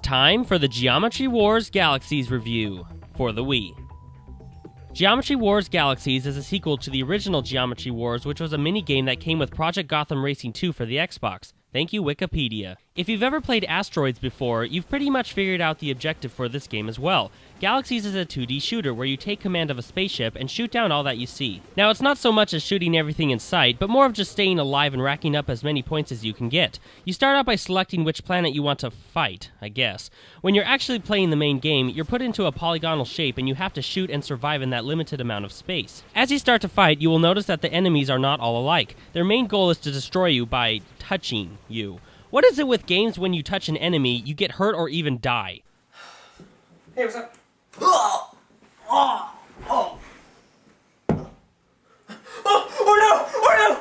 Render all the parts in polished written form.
time for the Geometry Wars Galaxies review for the Wii. Geometry Wars Galaxies is a sequel to the original Geometry Wars, which was a mini-game that came with Project Gotham Racing 2 for the Xbox. Thank you, Wikipedia. If you've ever played Asteroids before, you've pretty much figured out the objective for this game as well. Galaxies is a 2D shooter where you take command of a spaceship and shoot down all that you see. Now, it's not so much as shooting everything in sight, but more of just staying alive and racking up as many points as you can get. You start out by selecting which planet you want to fight, I guess. When you're actually playing the main game, you're put into a polygonal shape and you have to shoot and survive in that limited amount of space. As you start to fight, you will notice that the enemies are not all alike. Their main goal is to destroy you by touching you. What is it with games when you touch an enemy, you get hurt or even die? Hey, what's up? Oh no! Oh no!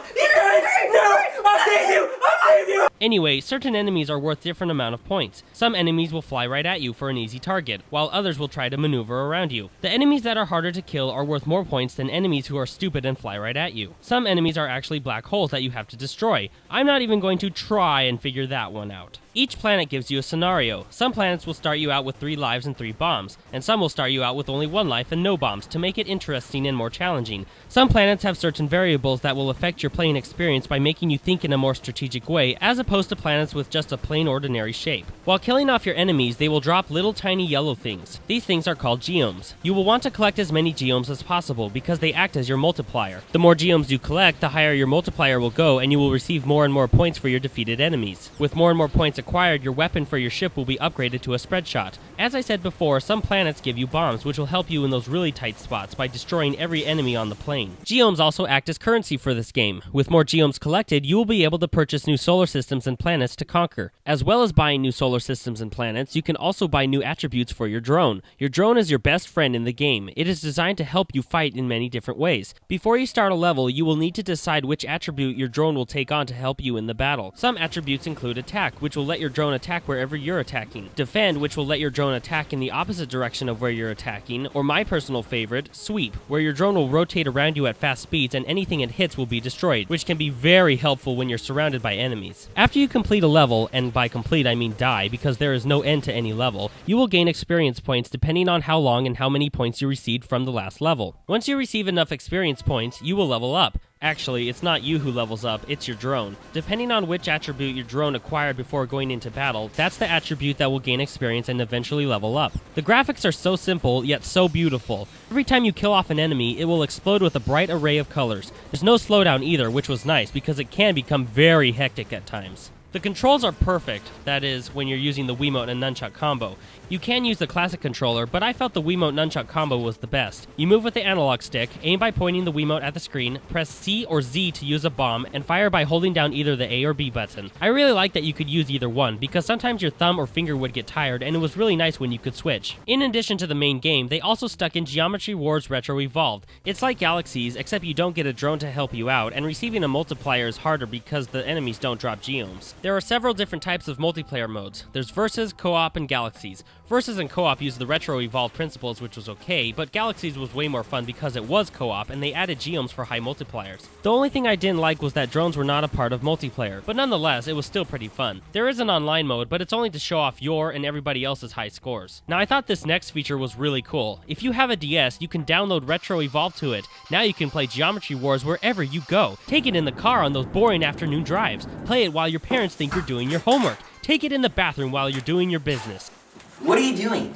I'll save you! I'll save you! Anyway, certain enemies are worth different amount of points. Some enemies will fly right at you for an easy target, while others will try to maneuver around you. The enemies that are harder to kill are worth more points than enemies who are stupid and fly right at you. Some enemies are actually black holes that you have to destroy. I'm not even going to try and figure that one out. Each planet gives you a scenario. Some planets will start you out with 3 lives and 3 bombs, and some will start you out with only 1 life and no bombs to make it interesting and more challenging. Some planets have certain variables that will affect your playing experience by making you think in a more strategic way, as opposed to planets with just a plain ordinary shape. While killing off your enemies, they will drop little tiny yellow things. These things are called geomes. You will want to collect as many geomes as possible because they act as your multiplier. The more geomes you collect, the higher your multiplier will go, and you will receive more and more points for your defeated enemies. With more and more points acquired, your weapon for your ship will be upgraded to a spread shot. As I said before, some planets give you bombs, which will help you in those really tight spots by destroying every enemy on the plane. Geomes also act as currency for this game. With more geomes collected, you will be able to purchase new solar systems and planets to conquer. As well as buying new solar systems and planets, you can also buy new attributes for your drone. Your drone is your best friend in the game. It is designed to help you fight in many different ways. Before you start a level, you will need to decide which attribute your drone will take on to help you in the battle. Some attributes include attack, which will let your drone attack wherever you're attacking. Defend, which will let your drone attack in the opposite direction of where you're attacking. Or my personal favorite, sweep, where your drone will rotate around you at fast speeds and anything it hits will be destroyed, which can be very helpful when you're surrounded by enemies. After you complete a level, and by complete I mean die, because there is no end to any level, you will gain experience points depending on how long and how many points you received from the last level. Once you receive enough experience points, you will level up. Actually, it's not you who levels up, it's your drone. Depending on which attribute your drone acquired before going into battle, that's the attribute that will gain experience and eventually level up. The graphics are so simple, yet so beautiful. Every time you kill off an enemy, it will explode with a bright array of colors. There's no slowdown either, which was nice, because it can become very hectic at times. The controls are perfect, that is, when you're using the Wiimote and Nunchuck combo. You can use the classic controller, but I felt the Wiimote Nunchuck combo was the best. You move with the analog stick, aim by pointing the Wiimote at the screen, press C or Z to use a bomb, and fire by holding down either the A or B button. I really like that you could use either one, because sometimes your thumb or finger would get tired, and it was really nice when you could switch. In addition to the main game, they also stuck in Geometry Wars Retro Evolved. It's like Galaxies, except you don't get a drone to help you out, and receiving a multiplier is harder because the enemies don't drop geomes. There are several different types of multiplayer modes. There's Versus, Co-op, and Galaxies. Versus and Co-op use the retro evolved principles, which was okay, but Galaxies was way more fun because it was co-op and they added geomes for high multipliers. The only thing I didn't like was that drones were not a part of multiplayer, but nonetheless, it was still pretty fun. There is an online mode, but it's only to show off your and everybody else's high scores. Now, I thought this next feature was really cool. If you have a DS, you can download Retro Evolved to it. Now you can play Geometry Wars wherever you go. Take it in the car on those boring afternoon drives. Play it while your parents think you're doing your homework. Take it in the bathroom while you're doing your business. What are you doing?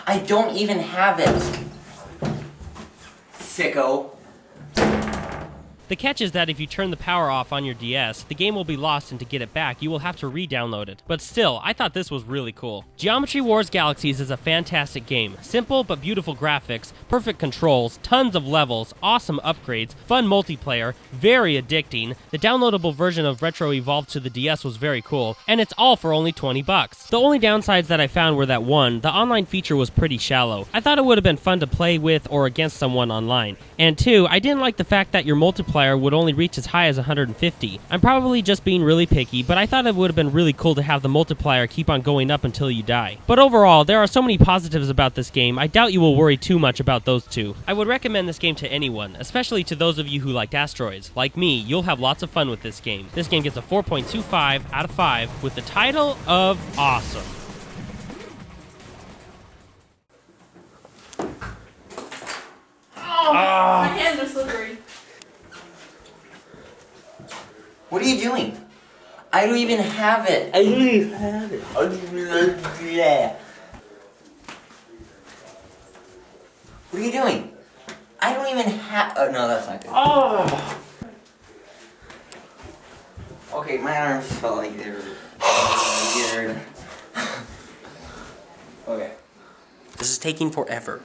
I don't even have it. Sicko. The catch is that if you turn the power off on your DS, the game will be lost, and to get it back, you will have to re-download it. But still, I thought this was really cool. Geometry Wars Galaxies is a fantastic game. Simple but beautiful graphics, perfect controls, tons of levels, awesome upgrades, fun multiplayer, very addicting. The downloadable version of Retro Evolved to the DS was very cool, and it's all for only $20. The only downsides that I found were that 1, the online feature was pretty shallow. I thought it would have been fun to play with or against someone online. And 2, I didn't like the fact that your multiplier would only reach as high as 150. I'm probably just being really picky, but I thought it would have been really cool to have the multiplier keep on going up until you die. But overall, there are so many positives about this game, I doubt you will worry too much about those two. I would recommend this game to anyone, especially to those of you who liked Asteroids. Like me, you'll have lots of fun with this game. This game gets a 4.25 out of 5 with the title of awesome. What are you doing? I don't even have it. I don't even have it. What are you doing? I don't even have. Oh no, that's not good. Oh. Okay, my arms felt like they were weird. Okay. This is taking forever.